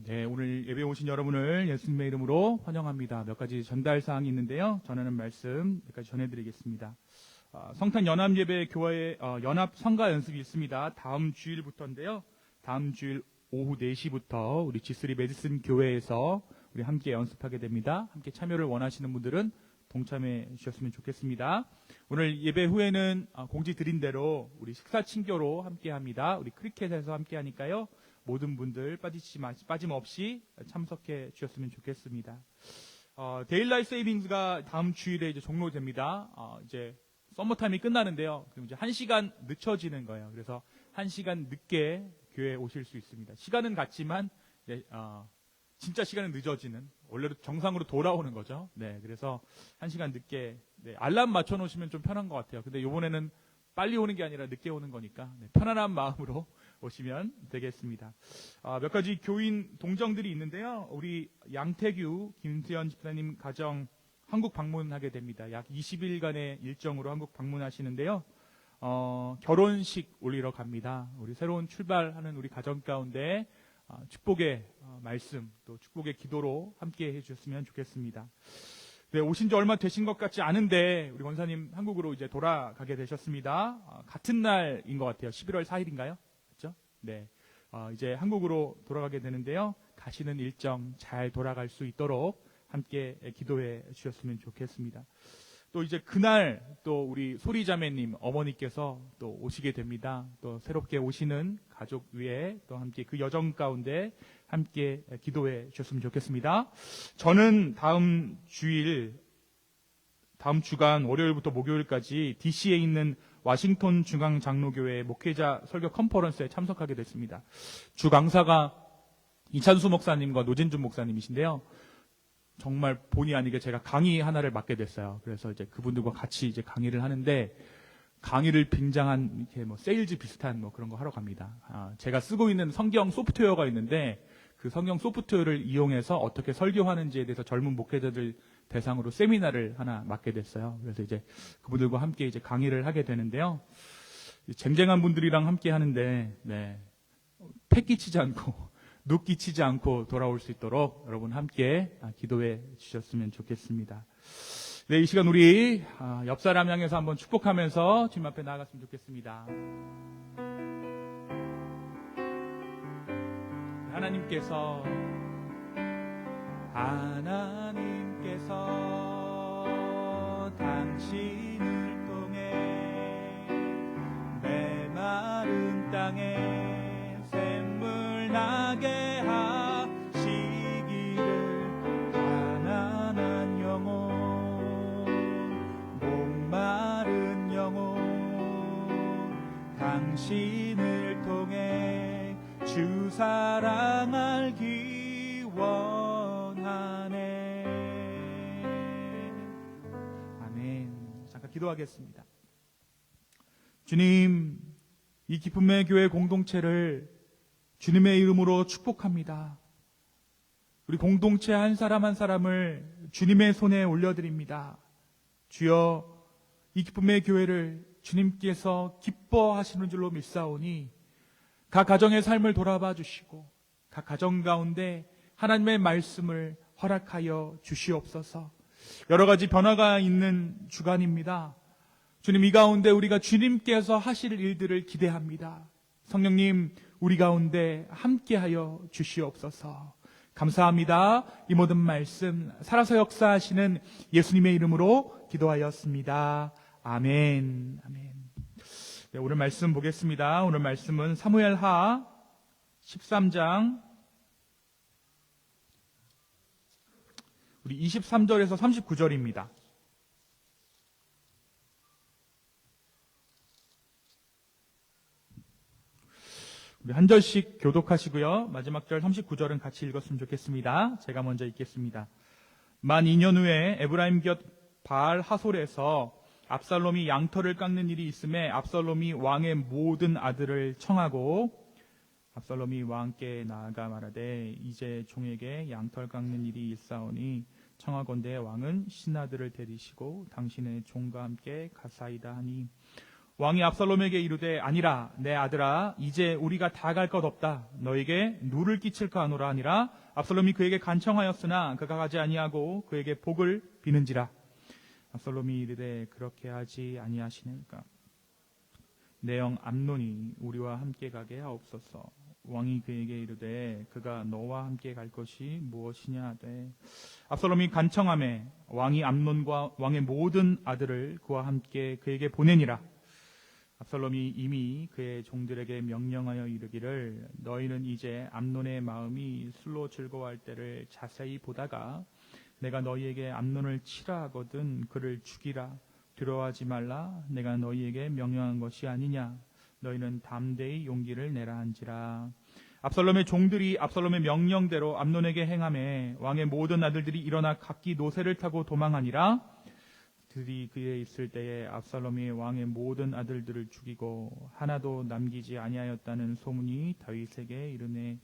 네, 오늘 예배 오신 여러분을 예수님의 이름으로 환영합니다. 몇 가지 전달 사항이 있는데요. 전하는 말씀 몇 가지 전해드리겠습니다. 성탄 연합 예배 교회 연합 성가 연습이 있습니다. 다음 주일부터인데요. 다음 주일 오후 4시부터 우리 G3 메디슨 교회에서 우리 함께 연습하게 됩니다. 함께 참여를 원하시는 분들은 동참해 주셨으면 좋겠습니다. 오늘 예배 후에는 공지 드린 대로 우리 식사 친교로 함께 합니다. 우리 크리켓에서 함께 하니까요. 모든 분들 빠짐없이 참석해 주셨으면 좋겠습니다. 데일라이트 세이빙스가 다음 주일에 이제 종료됩니다. 이제 서머타임이 끝나는데요. 그럼 이제 1시간 늦춰지는 거예요. 그래서 1시간 늦게 교회에 오실 수 있습니다. 시간은 같지만 진짜 시간은 늦어지는, 원래로 정상으로 돌아오는 거죠. 네, 그래서 1시간 늦게 알람 맞춰 놓으시면 좀 편한 것 같아요. 근데 이번에는 빨리 오는 게 아니라 늦게 오는 거니까 편안한 마음으로 오시면 되겠습니다. 몇 가지 교인 동정들이 있는데요. 우리 양태규, 김수현 집사님 가정 한국 방문하게 됩니다. 약 20일간의 일정으로 한국 방문하시는데요. 결혼식 올리러 갑니다. 우리 새로운 출발하는 우리 가정 가운데 축복의 말씀, 또 축복의 기도로 함께 해주셨으면 좋겠습니다. 네, 오신 지 얼마 되신 것 같지 않은데 우리 권사님 한국으로 이제 돌아가게 되셨습니다. 같은 날인 것 같아요. 11월 4일인가요? 그렇죠? 네, 이제 한국으로 돌아가게 되는데요. 가시는 일정 잘 돌아갈 수 있도록 함께 기도해 주셨으면 좋겠습니다. 또 이제 그날 또 우리 소리자매님 어머니께서 또 오시게 됩니다. 또 새롭게 오시는 가족 위에 또 함께 그 여정 가운데 함께 기도해 주셨으면 좋겠습니다. 저는 다음 주간 월요일부터 목요일까지 DC에 있는 와싱턴 중앙장로교회 목회자 설교 컨퍼런스에 참석하게 됐습니다. 주 강사가 이찬수 목사님과 노진준 목사님이신데요. 정말 본의 아니게 제가 강의 하나를 맡게 됐어요. 그래서 이제 그분들과 같이 이제 강의를 하는데, 강의를 빙장한 이렇게 세일즈 비슷한 그런 거 하러 갑니다. 제가 쓰고 있는 성경 소프트웨어가 있는데 그 성경 소프트웨어를 이용해서 어떻게 설교하는지에 대해서 젊은 목회자들 대상으로 세미나를 하나 맡게 됐어요. 그래서 이제 그분들과 함께 이제 강의를 하게 되는데요. 쟁쟁한 분들이랑 함께 하는데, 패 끼치지 않고 눕 끼치지 않고 돌아올 수 있도록 여러분 함께 기도해 주셨으면 좋겠습니다. 네, 이 시간 우리 옆 사람 향해서 한번 축복하면서 주님 앞에 나아갔으면 좋겠습니다. 하나님께서 당신을 통해 메마른 땅에 샘물 나게 하시기를, 가난한 영혼, 목마른 영혼, 당신을 통해 주 사랑 알기 원하네. 아멘. 잠깐 기도하겠습니다. 주님, 이 기쁨의 교회 공동체를 주님의 이름으로 축복합니다. 우리 공동체 한 사람 한 사람을 주님의 손에 올려드립니다. 주여, 이 기쁨의 교회를 주님께서 기뻐하시는 줄로 믿사오니 각 가정의 삶을 돌아봐 주시고 각 가정 가운데 하나님의 말씀을 허락하여 주시옵소서. 여러 가지 변화가 있는 주간입니다. 주님, 이 가운데 우리가 주님께서 하실 일들을 기대합니다. 성령님, 우리 가운데 함께하여 주시옵소서. 감사합니다. 이 모든 말씀 살아서 역사하시는 예수님의 이름으로 기도하였습니다. 아멘. 아멘. 네, 오늘 말씀 보겠습니다. 오늘 말씀은 사무엘하 13장 우리 23절에서 39절입니다. 우리 한 절씩 교독하시고요. 마지막 절 39절은 같이 읽었으면 좋겠습니다. 제가 먼저 읽겠습니다. 만 2년 후에 에브라임 곁 바알 하솔에서 압살롬이 양털을 깎는 일이 있음에 압살롬이 왕의 모든 아들을 청하고 압살롬이 왕께 나아가 말하되 이제 종에게 양털 깎는 일이 있사오니 청하건대 왕은 신하들을 데리시고 당신의 종과 함께 가사이다 하니 왕이 압살롬에게 이르되 아니라 내 아들아 이제 우리가 다 갈 것 없다. 너에게 누를 끼칠까 하노라 하니라. 압살롬이 그에게 간청하였으나 그가 가지 아니하고 그에게 복을 비는지라. 압살롬이 이르되 그렇게 하지 아니하시니까 내 형 암논이 우리와 함께 가게 하옵소서. 왕이 그에게 이르되 그가 너와 함께 갈 것이 무엇이냐 하되 압살롬이 간청하매 왕이 암논과 왕의 모든 아들을 그와 함께 그에게 보내니라. 압살롬이 이미 그의 종들에게 명령하여 이르기를 너희는 이제 암논의 마음이 술로 즐거워할 때를 자세히 보다가 내가 너희에게 암논을 치라 하거든 그를 죽이라. 두려워하지 말라. 내가 너희에게 명령한 것이 아니냐. 너희는 담대히 용기를 내라 한지라. 압살롬의 종들이 압살롬의 명령대로 암논에게 행하매 왕의 모든 아들들이 일어나 각기 노새를 타고 도망하니라. 들이 그에 있을 때에 압살롬이 왕의 모든 아들들을 죽이고 하나도 남기지 아니하였다는 소문이 다윗에게 이르네.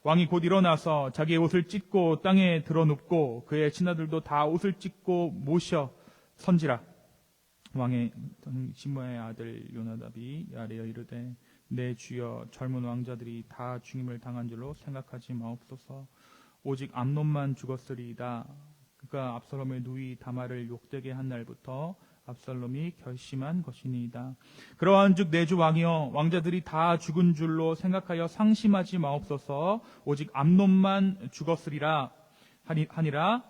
왕이 곧 일어나서 자기의 옷을 찢고 땅에 드러눕고 그의 친아들도 다 옷을 찢고 모셔 선지라. 왕의 시므아의 아들 요나답이 아뢰어 이르되 내 주여 젊은 왕자들이 다 죽임을 당한 줄로 생각하지 마옵소서. 오직 암논만 죽었으리이다. 그가 압살롬의 누이 다말을 욕되게 한 날부터 압살롬이 결심한 것이니이다. 그러한즉 내 주 왕이여 왕자들이 다 죽은 줄로 생각하여 상심하지 마옵소서. 오직 암논만 죽었으리라 하니라.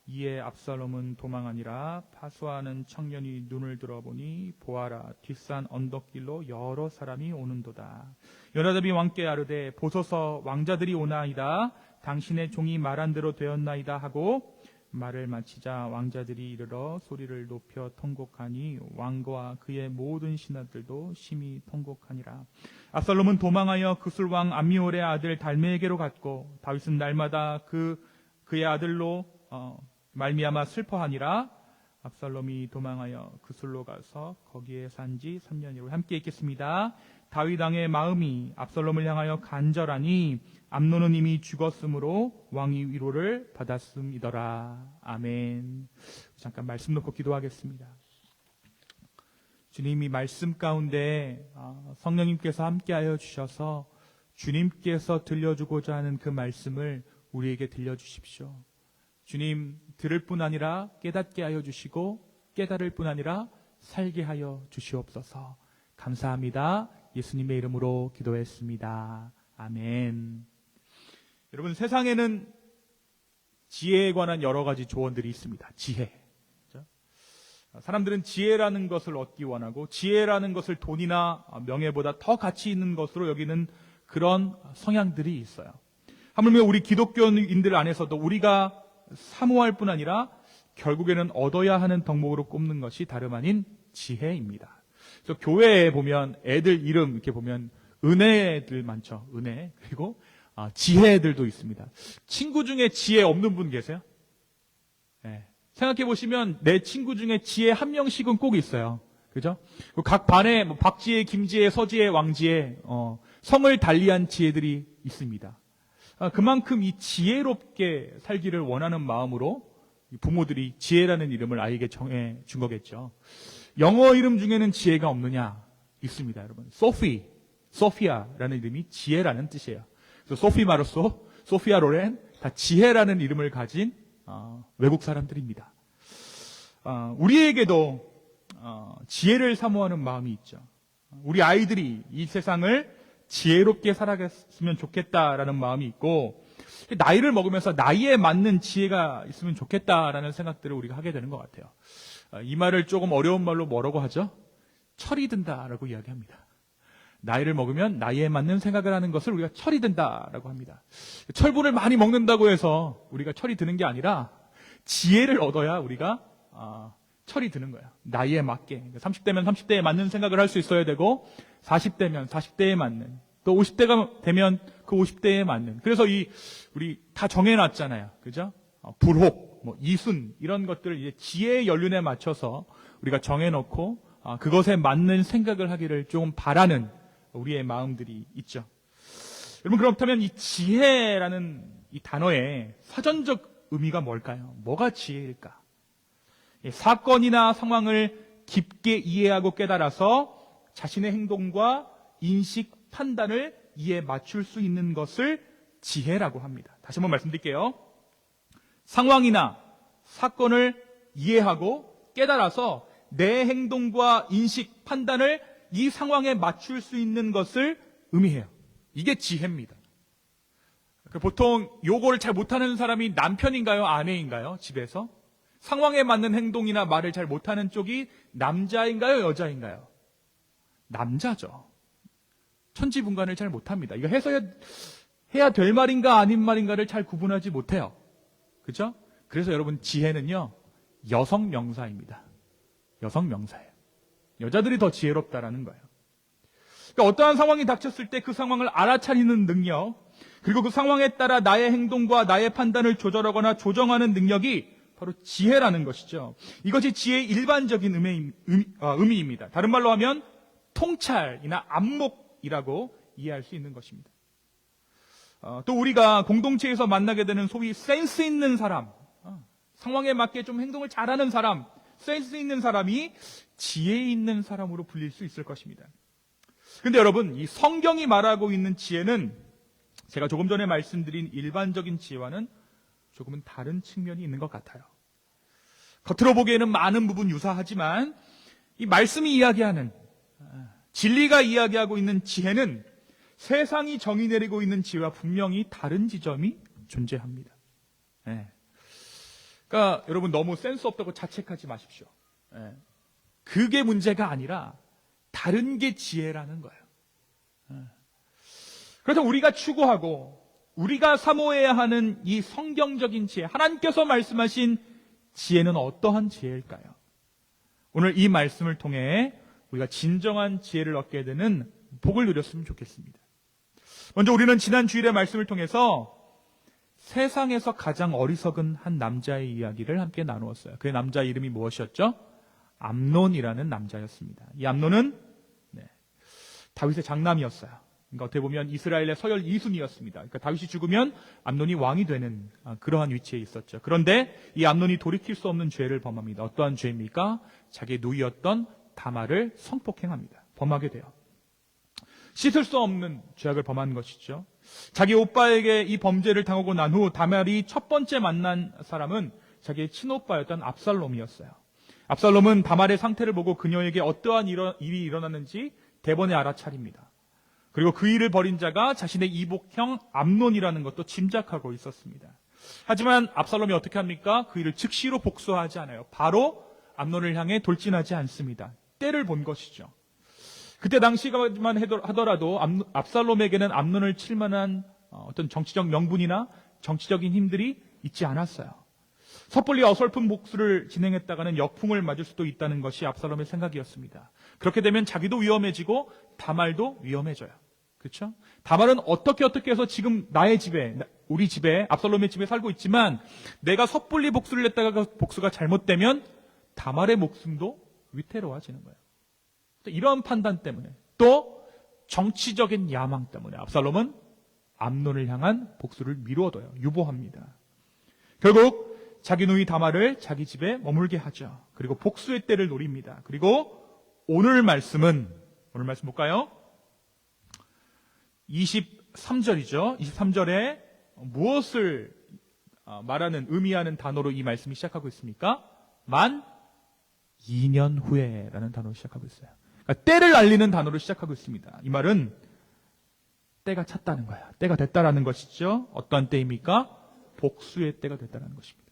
이에 압살롬은 도망하니라. 파수하는 청년이 눈을 들어보니 보아라 뒷산 언덕길로 여러 사람이 오는도다. 요나답이 왕께 아뢰되 보소서 왕자들이 오나이다. 당신의 종이 말한 대로 되었나이다 하고 말을 마치자 왕자들이 이르러 소리를 높여 통곡하니 왕과 그의 모든 신하들도 심히 통곡하니라. 압살롬은 도망하여 그술왕 암미올의 아들 달메에게로 갔고 다윗은 날마다 그의 아들로 말미암아 슬퍼하니라. 압살롬이 도망하여 그술로 가서 거기에 산지 3년이로 함께 읽겠습니다. 다윗 왕의 마음이 압살롬을 향하여 간절하니 암논은 이미 죽었으므로 왕이 위로를 받았음이더라. 아멘. 잠깐 말씀 놓고 기도하겠습니다. 주님이 말씀 가운데 성령님께서 함께하여 주셔서 주님께서 들려주고자 하는 그 말씀을 우리에게 들려주십시오. 주님, 들을 뿐 아니라 깨닫게 하여 주시고 깨달을 뿐 아니라 살게 하여 주시옵소서. 감사합니다. 예수님의 이름으로 기도했습니다. 아멘. 여러분, 세상에는 지혜에 관한 여러 가지 조언들이 있습니다. 지혜. 그렇죠? 사람들은 지혜라는 것을 얻기 원하고 지혜라는 것을 돈이나 명예보다 더 가치 있는 것으로 여기는 그런 성향들이 있어요. 하물며 우리 기독교인들 안에서도 우리가 사모할 뿐 아니라 결국에는 얻어야 하는 덕목으로 꼽는 것이 다름 아닌 지혜입니다. 그래서 교회에 보면 애들 이름 이렇게 보면 은혜들 많죠. 은혜. 그리고 지혜들도 있습니다. 친구 중에 지혜 없는 분 계세요? 네. 생각해 보시면 내 친구 중에 지혜 한 명씩은 꼭 있어요. 그죠? 각 반에 박지혜, 김지혜, 서지혜, 왕지혜 성을 달리한 지혜들이 있습니다. 그만큼 이 지혜롭게 살기를 원하는 마음으로 부모들이 지혜라는 이름을 아이에게 정해 준 거겠죠. 영어 이름 중에는 지혜가 없느냐? 있습니다, 여러분. 소피아라는 이름이 지혜라는 뜻이에요. 그래서 소피 마르소, 소피아 로렌 다 지혜라는 이름을 가진 외국 사람들입니다. 우리에게도 지혜를 사모하는 마음이 있죠. 우리 아이들이 이 세상을 지혜롭게 살아갔으면 좋겠다라는 마음이 있고 나이를 먹으면서 나이에 맞는 지혜가 있으면 좋겠다라는 생각들을 우리가 하게 되는 것 같아요. 이 말을 조금 어려운 말로 뭐라고 하죠? 철이 든다라고 이야기합니다. 나이를 먹으면 나이에 맞는 생각을 하는 것을 우리가 철이 든다라고 합니다. 철분을 많이 먹는다고 해서 우리가 철이 드는 게 아니라 지혜를 얻어야 우리가 철이 드는 거예요. 나이에 맞게. 30대면 30대에 맞는 생각을 할 수 있어야 되고 40대면 40대에 맞는 또 50대가 되면 그 50대에 맞는. 그래서 우리 다 정해놨잖아요. 그죠? 불혹, 이순 이런 것들을 이제 지혜의 연륜에 맞춰서 우리가 정해놓고 그것에 맞는 생각을 하기를 좀 바라는 우리의 마음들이 있죠. 여러분 그렇다면 이 지혜라는 이 단어의 사전적 의미가 뭘까요? 뭐가 지혜일까? 사건이나 상황을 깊게 이해하고 깨달아서 자신의 행동과 인식, 판단을 이에 맞출 수 있는 것을 지혜라고 합니다. 다시 한번 말씀드릴게요. 상황이나 사건을 이해하고 깨달아서 내 행동과 인식, 판단을 이 상황에 맞출 수 있는 것을 의미해요. 이게 지혜입니다. 보통 요거를 잘 못하는 사람이 남편인가요? 아내인가요? 집에서? 상황에 맞는 행동이나 말을 잘 못하는 쪽이 남자인가요? 여자인가요? 남자죠. 천지분간을 잘 못합니다. 이거 해야 될 말인가 아닌 말인가를 잘 구분하지 못해요. 그죠? 그래서 여러분 지혜는요, 여성 명사입니다. 여성 명사예요. 여자들이 더 지혜롭다라는 거예요. 그러니까 어떠한 상황이 닥쳤을 때 그 상황을 알아차리는 능력, 그리고 그 상황에 따라 나의 행동과 나의 판단을 조절하거나 조정하는 능력이 바로 지혜라는 것이죠. 이것이 지혜의 일반적인 의미입니다. 다른 말로 하면 통찰이나 안목이라고 이해할 수 있는 것입니다. 또 우리가 공동체에서 만나게 되는 소위 센스 있는 사람, 상황에 맞게 좀 행동을 잘하는 사람, 센스 있는 사람이 지혜 있는 사람으로 불릴 수 있을 것입니다. 근데 여러분, 이 성경이 말하고 있는 지혜는 제가 조금 전에 말씀드린 일반적인 지혜와는 조금은 다른 측면이 있는 것 같아요. 겉으로 보기에는 많은 부분 유사하지만 이 말씀이 이야기하는, 진리가 이야기하고 있는 지혜는 세상이 정의 내리고 있는 지혜와 분명히 다른 지점이 존재합니다. 그러니까 여러분 너무 센스 없다고 자책하지 마십시오. 그게 문제가 아니라 다른 게 지혜라는 거예요. 그래서 우리가 추구하고 우리가 사모해야 하는 이 성경적인 지혜, 하나님께서 말씀하신 지혜는 어떠한 지혜일까요? 오늘 이 말씀을 통해 우리가 진정한 지혜를 얻게 되는 복을 누렸으면 좋겠습니다. 먼저 우리는 지난 주일의 말씀을 통해서 세상에서 가장 어리석은 한 남자의 이야기를 함께 나누었어요. 그 남자 이름이 무엇이었죠? 암논이라는 남자였습니다. 이 암논은 다윗의 장남이었어요. 그러니까 어떻게 보면 이스라엘의 서열 2순위였습니다. 그러니까 다윗이 죽으면 암논이 왕이 되는 그러한 위치에 있었죠. 그런데 이 암논이 돌이킬 수 없는 죄를 범합니다. 어떠한 죄입니까? 자기의 누이였던 다말을 성폭행합니다. 범하게 돼요. 씻을 수 없는 죄악을 범한 것이죠. 자기 오빠에게 이 범죄를 당하고 난 후 다말이 첫 번째 만난 사람은 자기의 친오빠였던 압살롬이었어요. 압살롬은 다말의 상태를 보고 그녀에게 어떠한 일이 일어났는지 대번에 알아차립니다. 그리고 그 일을 벌인 자가 자신의 이복형 암논이라는 것도 짐작하고 있었습니다. 하지만 압살롬이 어떻게 합니까? 그 일을 즉시로 복수하지 않아요. 바로 암논을 향해 돌진하지 않습니다. 때를 본 것이죠. 그때 당시만 하더라도 압살롬에게는 암논을 칠 만한 어떤 정치적 명분이나 정치적인 힘들이 있지 않았어요. 섣불리 어설픈 복수를 진행했다가는 역풍을 맞을 수도 있다는 것이 압살롬의 생각이었습니다. 그렇게 되면 자기도 위험해지고 다말도 위험해져요. 그렇죠? 다말은 어떻게 해서 지금 나의 집에, 우리 집에, 압살롬의 집에 살고 있지만 내가 섣불리 복수를 했다가 그 복수가 잘못되면 다말의 목숨도 위태로워지는 거예요. 이런 판단 때문에 또 정치적인 야망 때문에 압살롬은 암논을 향한 복수를 미뤄둬요. 유보합니다. 결국 자기 누이 다말을 자기 집에 머물게 하죠. 그리고 복수의 때를 노립니다. 그리고 오늘 말씀 볼까요? 23절이죠. 23절에 무엇을 의미하는 단어로 이 말씀이 시작하고 있습니까? 만 2년 후에라는 단어로 시작하고 있어요. 그러니까 때를 알리는 단어로 시작하고 있습니다. 이 말은 때가 찼다는 거야. 때가 됐다라는 것이죠. 어떠한 때입니까? 복수의 때가 됐다는 것입니다.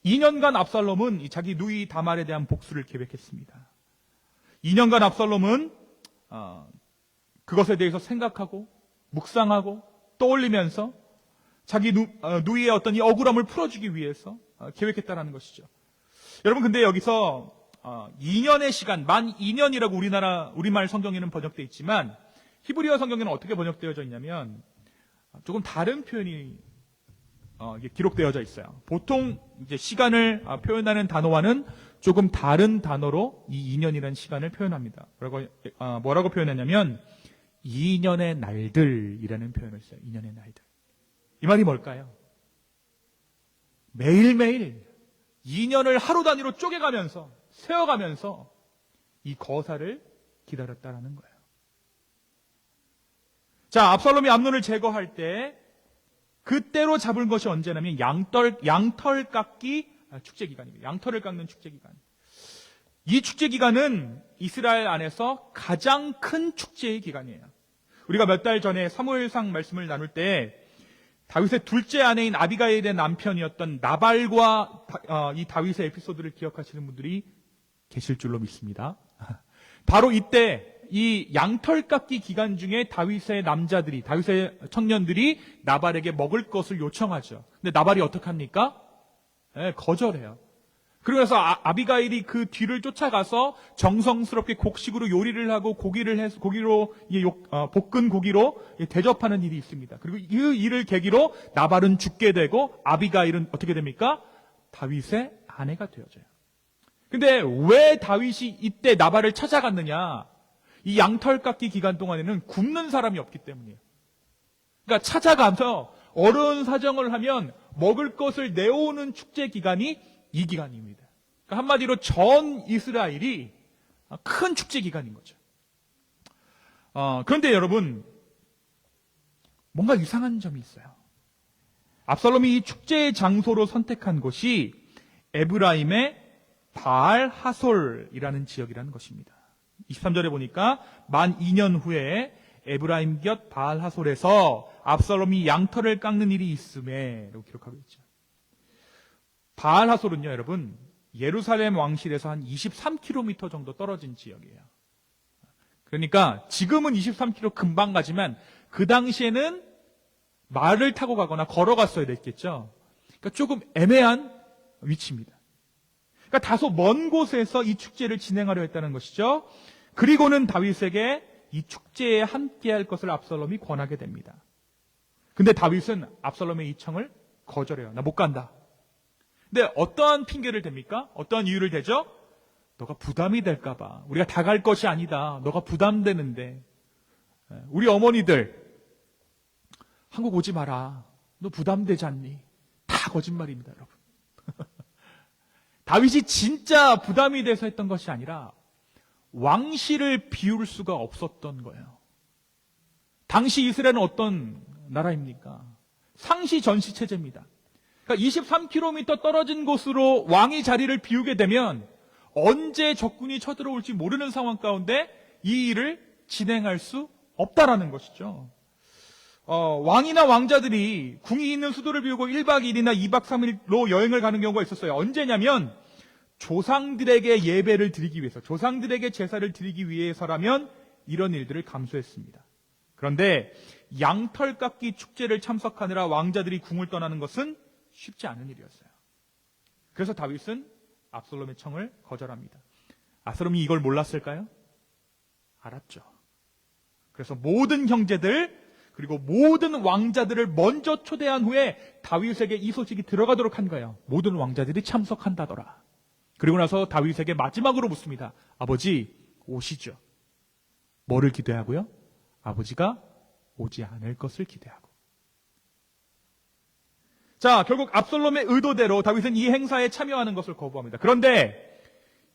2년간 압살롬은 자기 누이 다말에 대한 복수를 계획했습니다. 2년간 압살롬은 그것에 대해서 생각하고 묵상하고 떠올리면서 자기 누이의 어떤 이 억울함을 풀어주기 위해서 계획했다는 것이죠. 여러분, 근데 여기서 2년의 시간, 만 2년이라고 우리말 성경에는 번역되어 있지만 히브리어 성경에는 어떻게 번역되어져 있냐면 조금 다른 표현이 기록되어져 있어요. 보통 이제 시간을 표현하는 단어와는 조금 다른 단어로 이 2년이라는 시간을 표현합니다. 뭐라고 표현하냐면 2년의 날들이라는 표현을 써요. 2년의 날들. 이 말이 뭘까요? 매일매일 2년을 하루 단위로 쪼개가면서 세어가면서 이 거사를 기다렸다라는 거예요. 자, 압살롬이 암논을 제거할 때 그때로 잡은 것이 언제냐면 양털 깎기 축제 기간입니다. 양털을 깎는 축제 기간. 이 축제 기간은 이스라엘 안에서 가장 큰 축제의 기간이에요. 우리가 몇 달 전에 사무엘상 말씀을 나눌 때 다윗의 둘째 아내인 아비가일의 남편이었던 나발과 이 다윗의 에피소드를 기억하시는 분들이 계실 줄로 믿습니다. 바로 이때 이 양털 깎기 기간 중에 다윗의 남자들이, 다윗의 청년들이 나발에게 먹을 것을 요청하죠. 근데 나발이 어떡합니까? 거절해요. 그러면서 아비가일이 그 뒤를 쫓아가서 정성스럽게 곡식으로 요리를 하고 고기로 볶은 고기로 대접하는 일이 있습니다. 그리고 그 일을 계기로 나발은 죽게 되고 아비가일은 어떻게 됩니까? 다윗의 아내가 되어져요. 근데 왜 다윗이 이때 나발을 찾아갔느냐? 이 양털 깎기 기간 동안에는 굶는 사람이 없기 때문이에요. 그러니까 찾아가서 어려운 사정을 하면 먹을 것을 내오는 축제 기간이 이 기간입니다. 그러니까 한마디로 전 이스라엘이 큰 축제 기간인 거죠. 그런데 여러분, 뭔가 이상한 점이 있어요. 압살롬이 이 축제의 장소로 선택한 곳이 에브라임의 바알 하솔이라는 지역이라는 것입니다. 23절에 보니까 만 2년 후에 에브라임 곁 바알 하솔에서 압살롬이 양털을 깎는 일이 있음에 라고 기록하고 있죠. 바알 하솔은요, 여러분, 예루살렘 왕실에서 한 23km 정도 떨어진 지역이에요. 그러니까 지금은 23km 금방 가지만 그 당시에는 말을 타고 가거나 걸어갔어야 됐겠죠. 그러니까 조금 애매한 위치입니다. 그러니까 다소 먼 곳에서 이 축제를 진행하려 했다는 것이죠. 그리고는 다윗에게 이 축제에 함께할 것을 압살롬이 권하게 됩니다. 근데 다윗은 압살롬의 이 청을 거절해요. 나 못 간다. 근데 어떠한 핑계를 댑니까? 어떠한 이유를 대죠? 너가 부담이 될까 봐. 우리가 다 갈 것이 아니다. 너가 부담되는데. 우리 어머니들 한국 오지 마라. 너 부담되지 않니? 다 거짓말입니다, 여러분. 다윗이 진짜 부담이 돼서 했던 것이 아니라 왕실을 비울 수가 없었던 거예요. 당시 이스라엘은 어떤 나라입니까? 상시 전시 체제입니다. 그러니까 23km 떨어진 곳으로 왕이 자리를 비우게 되면 언제 적군이 쳐들어올지 모르는 상황 가운데 이 일을 진행할 수 없다라는 것이죠. 왕이나 왕자들이 궁이 있는 수도를 비우고 1박 2일이나 2박 3일로 여행을 가는 경우가 있었어요. 언제냐면 조상들에게 예배를 드리기 위해서, 조상들에게 제사를 드리기 위해서라면 이런 일들을 감수했습니다. 그런데 양털 깎기 축제를 참석하느라 왕자들이 궁을 떠나는 것은 쉽지 않은 일이었어요. 그래서 다윗은 압살롬의 청을 거절합니다. 압살롬이 이걸 몰랐을까요? 알았죠. 그래서 모든 형제들 그리고 모든 왕자들을 먼저 초대한 후에 다윗에게 이 소식이 들어가도록 한 거예요. 모든 왕자들이 참석한다더라. 그리고 나서 다윗에게 마지막으로 묻습니다. 아버지 오시죠. 뭐를 기대하고요? 아버지가 오지 않을 것을 기대하고. 자, 결국 압살롬의 의도대로 다윗은 이 행사에 참여하는 것을 거부합니다. 그런데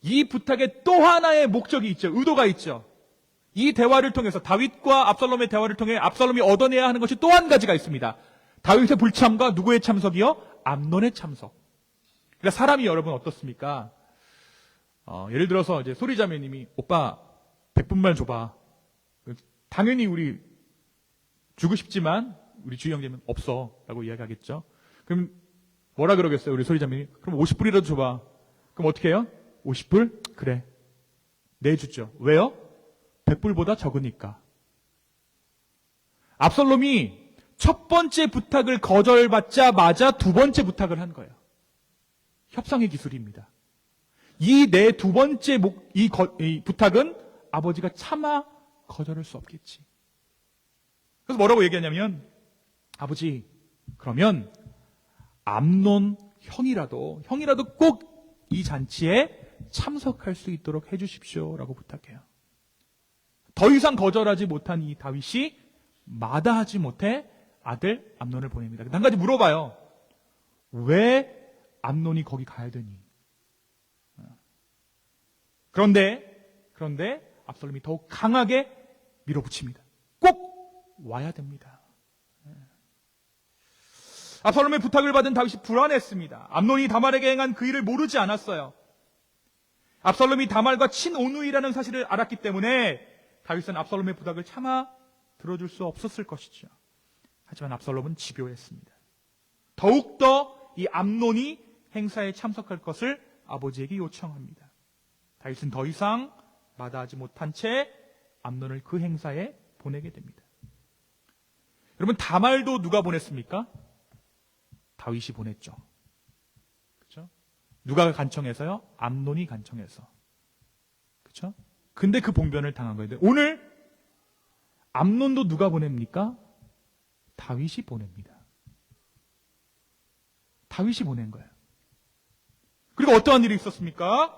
이 부탁에 또 하나의 목적이 있죠. 의도가 있죠. 이 대화를 통해서, 다윗과 압살롬의 대화를 통해 압살롬이 얻어내야 하는 것이 또 한 가지가 있습니다. 다윗의 불참과 누구의 참석이요? 암논의 참석. 그러니까 사람이 여러분 어떻습니까? 예를 들어서 이제 소리자매님이 오빠 100분만 줘봐. 당연히 우리 주고 싶지만 우리 주희 형제는 없어 라고 이야기하겠죠. 그럼 뭐라 그러겠어요? 우리 소리자매님. 그럼 50불이라도 줘봐. 그럼 어떻게 해요? 50불? 그래. 내주죠. 왜요? 100불보다 적으니까. 압살롬이 첫 번째 부탁을 거절받자마자 두 번째 부탁을 한 거예요. 협상의 기술입니다. 이 내 두 번째 이 부탁은 아버지가 차마 거절할 수 없겠지. 그래서 뭐라고 얘기하냐면, 아버지, 그러면 암논 형이라도 꼭 이 잔치에 참석할 수 있도록 해주십시오라고 부탁해요. 더 이상 거절하지 못한 이 다윗이 마다하지 못해 아들 암논을 보냅니다. 한 가지 물어봐요. 왜 암논이 거기 가야 되니? 그런데 그런데 압살롬이 더욱 강하게 밀어붙입니다. 꼭 와야 됩니다. 압살롬의 부탁을 받은 다윗이 불안했습니다. 암논이 다말에게 행한 그 일을 모르지 않았어요. 압살롬이 다말과 친오누이라는 사실을 알았기 때문에 다윗은 압살롬의 부탁을 차마 들어줄 수 없었을 것이죠. 하지만 압살롬은 집요했습니다. 더욱더 이 암논이 행사에 참석할 것을 아버지에게 요청합니다. 다윗은 더 이상 마다하지 못한 채 암논을 그 행사에 보내게 됩니다. 여러분, 다말도 누가 보냈습니까? 다윗이 보냈죠. 그렇죠? 누가 간청해서요? 암논이 간청해서. 그렇죠? 근데 그 봉변을 당한 거예요. 오늘 암논도 누가 보냅니까? 다윗이 보냅니다. 다윗이 보낸 거예요. 그리고 어떠한 일이 있었습니까?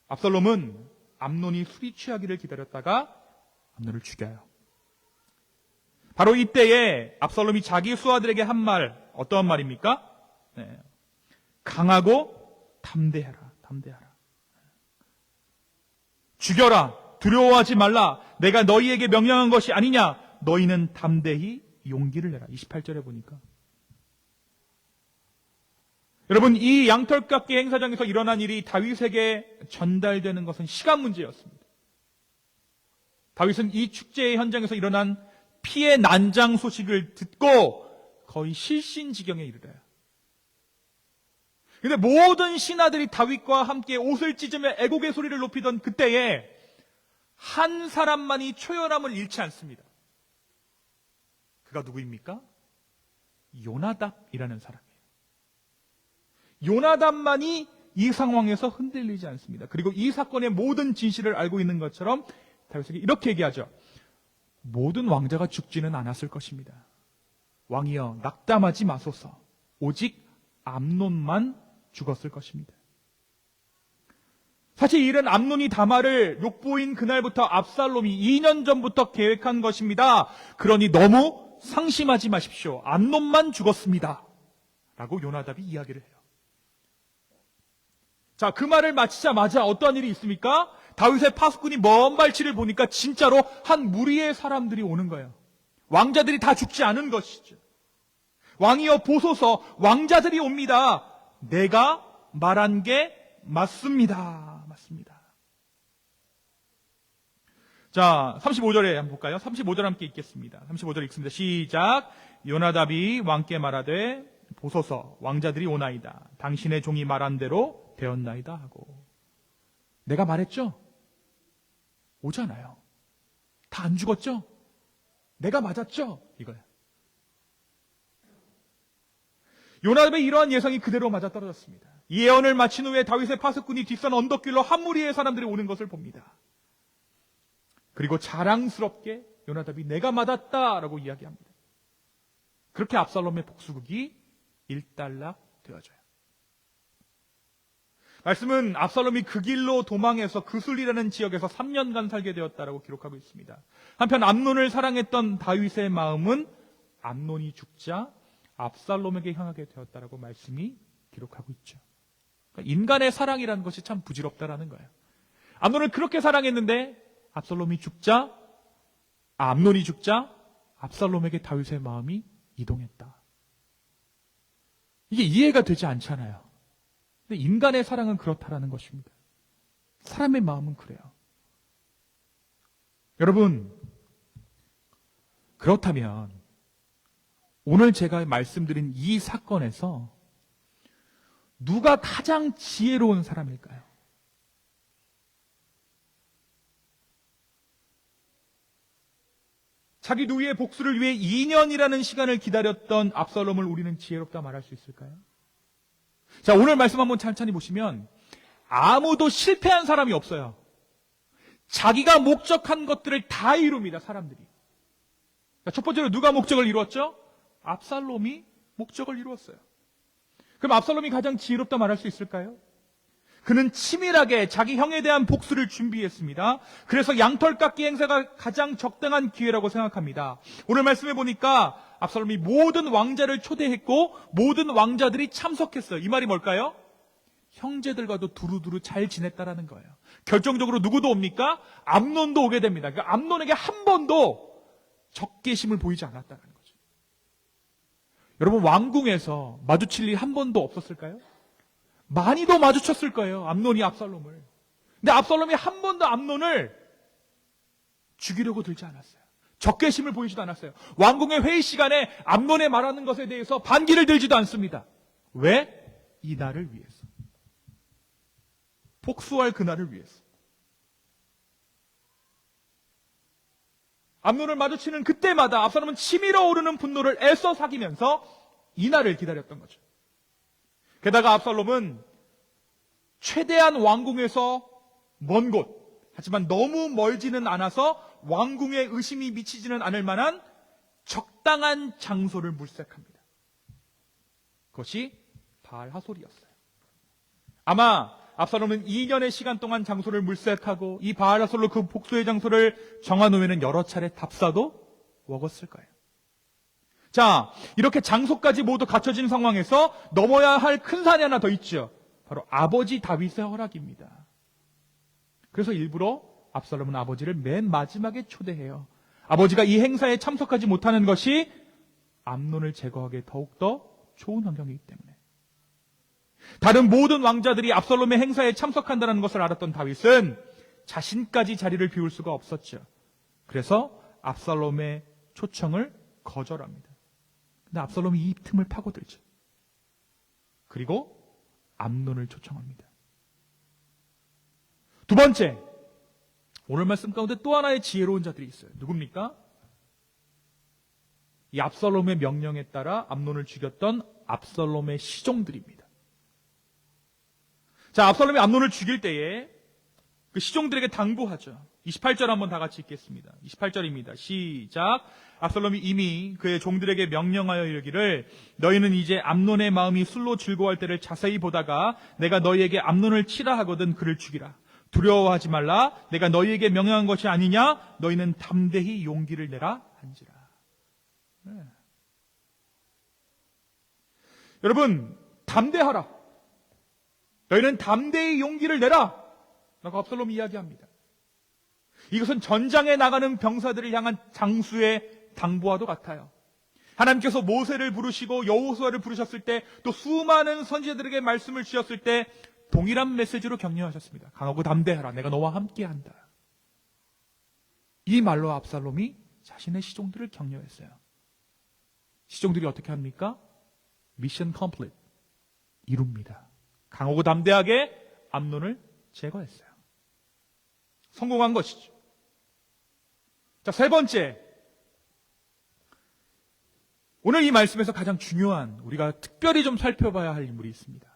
압살롬은 암논이 술이 취하기를 기다렸다가 암논을 죽여요. 바로 이때에 압살롬이 자기 수하들에게 한 말, 어떠한 말입니까? 네. 강하고 담대하라, 담대하라. 죽여라, 두려워하지 말라. 내가 너희에게 명령한 것이 아니냐. 너희는 담대히 용기를 내라. 28절에 보니까. 여러분, 이 양털깎기 행사장에서 일어난 일이 다윗에게 전달되는 것은 시간 문제였습니다. 다윗은 이 축제의 현장에서 일어난 피해 난장 소식을 듣고 거의 실신지경에 이르러요. 그런데 모든 신하들이 다윗과 함께 옷을 찢으며 애곡의 소리를 높이던 그때에 한 사람만이 초연함을 잃지 않습니다. 그가 누구입니까? 요나답이라는 사람이에요. 요나답만이 이 상황에서 흔들리지 않습니다. 그리고 이 사건의 모든 진실을 알고 있는 것처럼 다윗에게 이렇게 얘기하죠. 모든 왕자가 죽지는 않았을 것입니다. 왕이여, 낙담하지 마소서. 오직 암논만 죽었을 것입니다. 사실 이 일은 암논이 다말을 욕보인 그날부터 압살롬이 2년 전부터 계획한 것입니다. 그러니 너무 상심하지 마십시오. 암논만 죽었습니다. 라고 요나답이 이야기를 해요. 자, 그 말을 마치자마자 어떠한 일이 있습니까? 다윗의 파수꾼이 먼 발치를 보니까 진짜로 한 무리의 사람들이 오는 거예요. 왕자들이 다 죽지 않은 것이죠. 왕이여 보소서, 왕자들이 옵니다. 내가 말한 게 맞습니다. 맞습니다. 자, 35절에 한번 볼까요? 35절 함께 읽겠습니다. 35절 읽습니다. 시작. 요나답이 왕께 말하되 보소서, 왕자들이 오나이다. 당신의 종이 말한 대로 되었나이다 하고. 내가 말했죠? 오잖아요. 다 안 죽었죠? 내가 맞았죠? 이거예요. 요나답의 이러한 예상이 그대로 맞아떨어졌습니다. 이 예언을 마친 후에 다윗의 파수꾼이 뒷산 언덕길로 한 무리의 사람들이 오는 것을 봅니다. 그리고 자랑스럽게 요나답이 내가 맞았다라고 이야기합니다. 그렇게 압살롬의 복수극이 일단락 되어져요. 말씀은 압살롬이 그 길로 도망해서 그술이라는 지역에서 3년간 살게 되었다라고 기록하고 있습니다. 한편 암논을 사랑했던 다윗의 마음은 암논이 죽자 압살롬에게 향하게 되었다라고 말씀이 기록하고 있죠. 그러니까 인간의 사랑이라는 것이 참 부질없다라는 거예요. 암논을 그렇게 사랑했는데 암논이 죽자 압살롬에게 다윗의 마음이 이동했다. 이게 이해가 되지 않잖아요. 근데 인간의 사랑은 그렇다라는 것입니다. 사람의 마음은 그래요. 여러분, 그렇다면 오늘 제가 말씀드린 이 사건에서 누가 가장 지혜로운 사람일까요? 자기 누이의 복수를 위해 2년이라는 시간을 기다렸던 압살롬을 우리는 지혜롭다 말할 수 있을까요? 자, 오늘 말씀 한번 찬찬히 보시면 아무도 실패한 사람이 없어요. 자기가 목적한 것들을 다 이룹니다, 사람들이. 첫 번째로 누가 목적을 이루었죠? 압살롬이 목적을 이루었어요. 그럼 압살롬이 가장 지혜롭다 말할 수 있을까요? 그는 치밀하게 자기 형에 대한 복수를 준비했습니다. 그래서 양털깎기 행사가 가장 적당한 기회라고 생각합니다. 오늘 말씀해 보니까 압살롬이 모든 왕자를 초대했고 모든 왕자들이 참석했어요. 이 말이 뭘까요? 형제들과도 두루두루 잘 지냈다라는 거예요. 결정적으로 누구도 옵니까? 암논도 오게 됩니다. 그러니까 암논에게 한 번도 적개심을 보이지 않았다는 거죠. 여러분, 왕궁에서 마주칠 일 한 번도 없었을까요? 많이도 마주쳤을 거예요. 암논이 압살롬을. 근데 압살롬이 한 번도 암논을 죽이려고 들지 않았어요. 적개심을 보이지도 않았어요. 왕궁의 회의 시간에 암논의 말하는 것에 대해서 반기를 들지도 않습니다. 왜? 이 날을 위해서. 복수할 그날을 위해서. 암논을 마주치는 그때마다 압살롬은 치밀어 오르는 분노를 애써 사귀면서 이 날을 기다렸던 거죠. 게다가 압살롬은 최대한 왕궁에서 먼 곳, 하지만 너무 멀지는 않아서 왕궁에 의심이 미치지는 않을 만한 적당한 장소를 물색합니다. 그것이 바알 하솔이었어요. 아마 압살롬은 2년의 시간 동안 장소를 물색하고 이 바알 하솔로 그 복수의 장소를 정한 후에는 여러 차례 답사도 먹었을 거예요. 자, 이렇게 장소까지 모두 갖춰진 상황에서 넘어야 할 큰 산이 하나 더 있죠. 바로 아버지 다윗의 허락입니다. 그래서 일부러 압살롬은 아버지를 맨 마지막에 초대해요. 아버지가 이 행사에 참석하지 못하는 것이 암논을 제거하기에 더욱더 좋은 환경이기 때문에. 다른 모든 왕자들이 압살롬의 행사에 참석한다는 것을 알았던 다윗은 자신까지 자리를 비울 수가 없었죠. 그래서 압살롬의 초청을 거절합니다. 근데 압살롬이 이 틈을 파고들죠. 그리고 암논을 초청합니다. 두 번째, 오늘 말씀 가운데 또 하나의 지혜로운 자들이 있어요. 누굽니까? 이 압살롬의 명령에 따라 암논을 죽였던 압살롬의 시종들입니다. 자, 압살롬이 암논을 죽일 때에 그 시종들에게 당부하죠. 28절 한번 다 같이 읽겠습니다. 28절입니다. 시작. 압살롬이 이미 그의 종들에게 명령하여 이르기를 너희는 이제 암논의 마음이 술로 즐거워할 때를 자세히 보다가 내가 너희에게 암논을 치라 하거든 그를 죽이라. 두려워하지 말라. 내가 너희에게 명령한 것이 아니냐. 너희는 담대히 용기를 내라 한지라. 네. 여러분, 담대하라. 너희는 담대히 용기를 내라. 라고 압살롬이 이야기합니다. 이것은 전장에 나가는 병사들을 향한 장수의 당부와도 같아요. 하나님께서 모세를 부르시고 여호수아를 부르셨을 때 또 수많은 선지자들에게 말씀을 주셨을 때 동일한 메시지로 격려하셨습니다. 강하고 담대하라. 내가 너와 함께한다. 이 말로 압살롬이 자신의 시종들을 격려했어요. 시종들이 어떻게 합니까? 미션 컴플릿. 이룹니다. 강하고 담대하게 암논을 제거했어요. 성공한 것이죠. 자, 세 번째. 오늘 이 말씀에서 가장 중요한, 우리가 특별히 좀 살펴봐야 할 인물이 있습니다.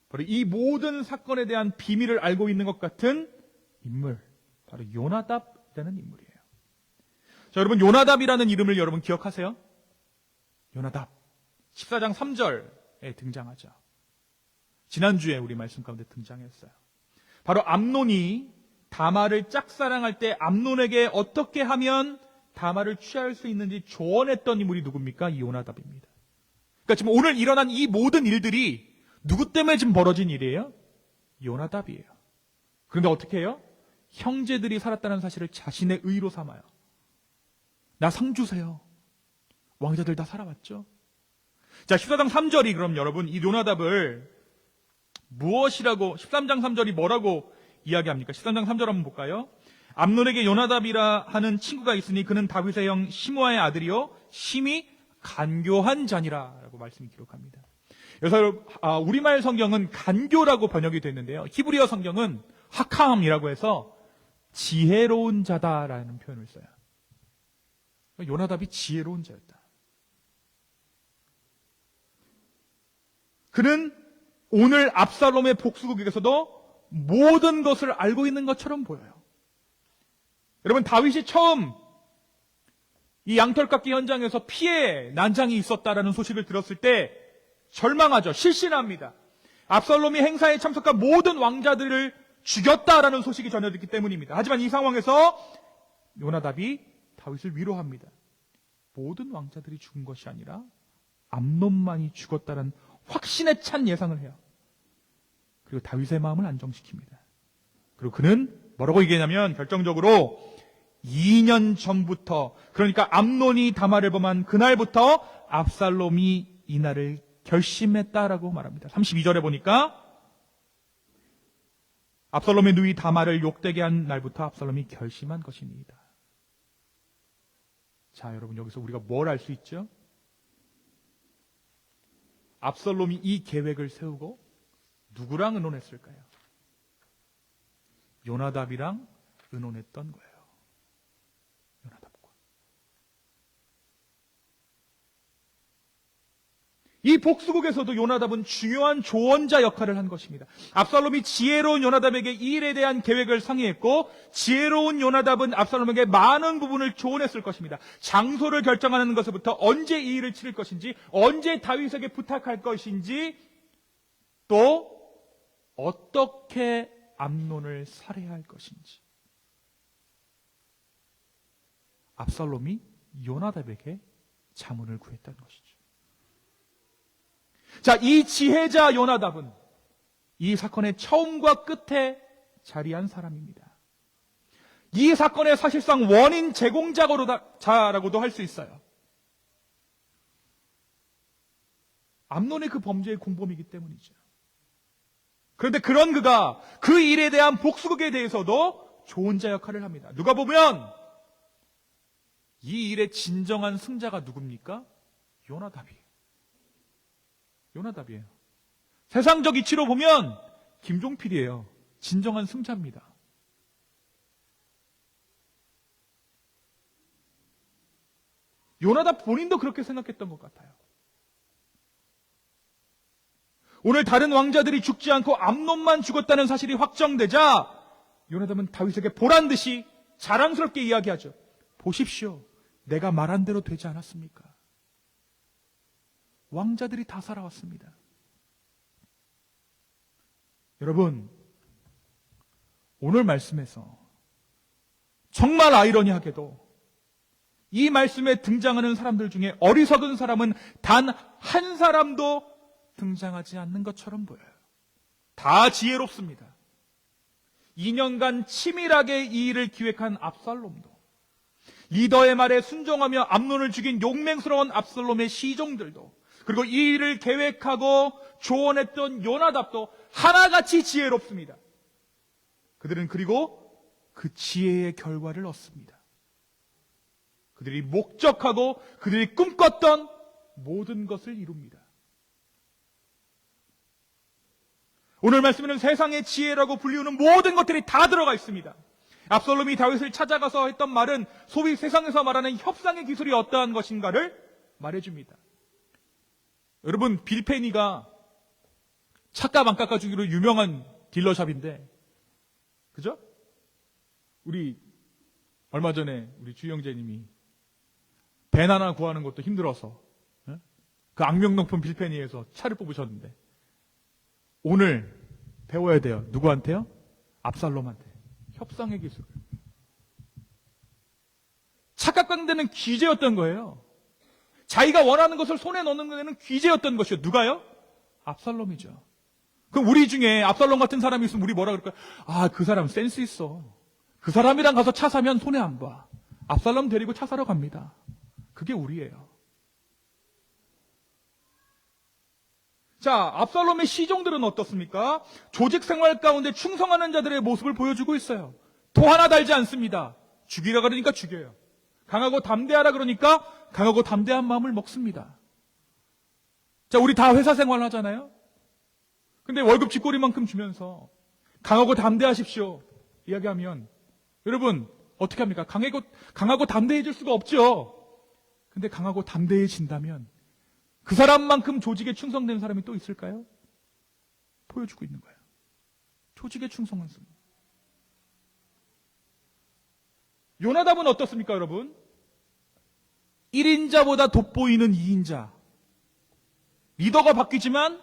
바로 이 모든 사건에 대한 비밀을 알고 있는 것 같은 인물, 바로 요나답이라는 인물이에요. 자, 여러분, 요나답이라는 이름을 여러분 기억하세요? 요나답 14장 3절에 등장하죠. 지난주에 우리 말씀 가운데 등장했어요. 바로 암논이 다말을 짝사랑할 때 암논에게 어떻게 하면 다말을 취할 수 있는지 조언했던 인물이 누굽니까? 이 요나답입니다. 그러니까 지금 오늘 일어난 이 모든 일들이 누구 때문에 지금 벌어진 일이에요? 요나답이에요. 그런데 어떻게 해요? 형제들이 살았다는 사실을 자신의 의로 삼아요. 나 상 주세요. 왕자들 다 살아왔죠? 자, 14장 3절이 그럼 여러분 이 요나답을 무엇이라고, 13장 3절이 뭐라고 이야기합니까? 13장 3절 한번 볼까요? 암논에게 요나답이라 하는 친구가 있으니 그는 다윗의 형 시므아의 아들이요 심히 간교한 자니라 라고 말씀이 기록합니다. 그래서 우리말 성경은 간교라고 번역이 됐는데요. 히브리어 성경은 하캄이라고 해서 지혜로운 자다라는 표현을 써요. 요나답이 지혜로운 자였다. 그는 오늘 압살롬의 복수극에서도 모든 것을 알고 있는 것처럼 보여요. 여러분, 다윗이 처음 이 양털깎기 현장에서 피해 난장이 있었다라는 소식을 들었을 때 절망하죠. 실신합니다. 압살롬이 행사에 참석한 모든 왕자들을 죽였다라는 소식이 전해졌기 때문입니다. 하지만 이 상황에서 요나답이 다윗을 위로합니다. 모든 왕자들이 죽은 것이 아니라 암논만이 죽었다는 확신에 찬 예상을 해요. 그리고 다윗의 마음을 안정시킵니다. 그리고 그는 뭐라고 얘기하냐면 결정적으로 2년 전부터, 그러니까 암논이 다말을 범한 그날부터 압살롬이 이날을 결심했다라고 말합니다. 32절에 보니까 압살롬의 누이 다말을 욕되게 한 날부터 압살롬이 결심한 것입니다. 자, 여러분, 여기서 우리가 뭘 알 수 있죠? 압살롬이 이 계획을 세우고 누구랑 의논했을까요? 요나답이랑 의논했던 거예요. 요나답과. 이 복수국에서도 요나답은 중요한 조언자 역할을 한 것입니다. 압살롬이 지혜로운 요나답에게 이 일에 대한 계획을 상의했고, 지혜로운 요나답은 압살롬에게 많은 부분을 조언했을 것입니다. 장소를 결정하는 것부터 언제 이 일을 치를 것인지, 언제 다윗에게 부탁할 것인지, 또 어떻게 암논을 살해할 것인지. 압살롬이 요나답에게 자문을 구했다는 것이죠. 자, 이 지혜자 요나답은 이 사건의 처음과 끝에 자리한 사람입니다. 이 사건의 사실상 원인 제공자라고도 할 수 있어요. 암논의 그 범죄의 공범이기 때문이죠. 그런데 그런 그가 그 일에 대한 복수극에 대해서도 조언자 역할을 합니다. 누가 보면 이 일의 진정한 승자가 누굽니까? 요나답이에요. 세상적 이치로 보면 김종필이에요. 진정한 승자입니다. 요나답 본인도 그렇게 생각했던 것 같아요. 오늘 다른 왕자들이 죽지 않고 암논만 죽었다는 사실이 확정되자 요나답은 다윗에게 보란듯이 자랑스럽게 이야기하죠. 보십시오. 내가 말한 대로 되지 않았습니까? 왕자들이 다 살아왔습니다. 여러분, 오늘 말씀에서 정말 아이러니하게도 이 말씀에 등장하는 사람들 중에 어리석은 사람은 단 한 사람도 등장하지 않는 것처럼 보여요. 다 지혜롭습니다. 2년간 치밀하게 이 일을 기획한 압살롬도, 리더의 말에 순종하며 암논을 죽인 용맹스러운 압살롬의 시종들도, 그리고 이 일을 계획하고 조언했던 요나답도 하나같이 지혜롭습니다. 그들은 그리고 그 지혜의 결과를 얻습니다. 그들이 목적하고 그들이 꿈꿨던 모든 것을 이룹니다. 오늘 말씀에는 세상의 지혜라고 불리우는 모든 것들이 다 들어가 있습니다. 압살롬이 다윗을 찾아가서 했던 말은 소위 세상에서 말하는 협상의 기술이 어떠한 것인가를 말해줍니다. 여러분, 빌페니가 차값 안 깎아주기로 유명한 딜러샵인데, 그죠? 우리 얼마 전에 우리 주영재님이 벤 하나 구하는 것도 힘들어서 그 악명높은 빌페니에서 차를 뽑으셨는데, 오늘 배워야 돼요. 누구한테요? 압살롬한테. 협상의 기술. 착각광대는 귀재였던 거예요. 자기가 원하는 것을 손에 넣는 데는 귀재였던 것이요. 누가요? 압살롬이죠. 그럼 우리 중에 압살롬 같은 사람이 있으면 우리 뭐라 그럴까요? 아, 그 사람 센스 있어. 그 사람이랑 가서 차 사면 손해 안 봐. 압살롬 데리고 차 사러 갑니다. 그게 우리예요. 자, 압살롬의 시종들은 어떻습니까? 조직 생활 가운데 충성하는 자들의 모습을 보여주고 있어요. 도 하나 달지 않습니다. 죽이라 그러니까 죽여요. 강하고 담대하라 그러니까 강하고 담대한 마음을 먹습니다. 자, 우리 다 회사 생활 하잖아요? 근데 월급 쥐꼬리만큼 주면서 강하고 담대하십시오 이야기하면 여러분 어떻게 합니까? 강하고 담대해질 수가 없죠. 근데 강하고 담대해진다면 그 사람만큼 조직에 충성된 사람이 또 있을까요? 보여주고 있는 거예요. 조직에 충성한 사람. 요나답은 어떻습니까, 여러분? 1인자보다 돋보이는 2인자. 리더가 바뀌지만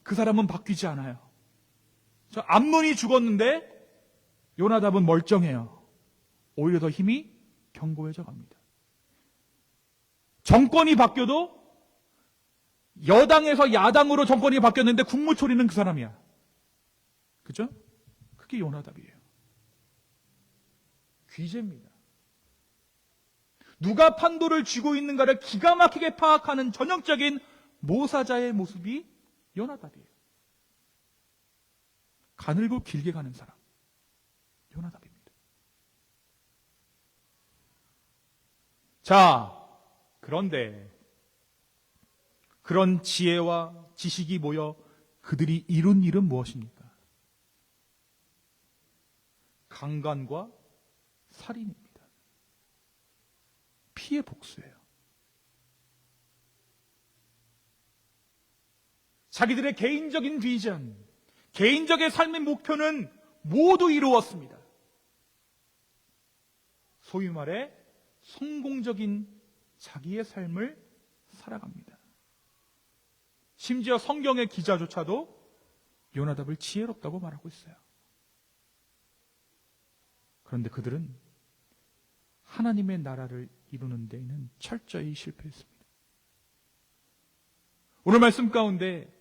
그 사람은 바뀌지 않아요. 암논이 죽었는데 요나답은 멀쩡해요. 오히려 더 힘이 견고해져 갑니다. 정권이 바뀌어도 여당에서 야당으로 정권이 바뀌었는데 국무총리는 그 사람이야. 그죠? 그게 요나답이에요. 귀재입니다. 누가 판도를 쥐고 있는가를 기가 막히게 파악하는 전형적인 모사자의 모습이 요나답이에요. 가늘고 길게 가는 사람, 요나답입니다. 자, 그런데 그런 지혜와 지식이 모여 그들이 이룬 일은 무엇입니까? 강간과 살인입니다. 피해 복수예요. 자기들의 개인적인 비전, 개인적인 삶의 목표는 모두 이루었습니다. 소위 말해 성공적인 자기의 삶을 살아갑니다. 심지어 성경의 기자조차도 요나답을 지혜롭다고 말하고 있어요. 그런데 그들은 하나님의 나라를 이루는 데에는 철저히 실패했습니다. 오늘 말씀 가운데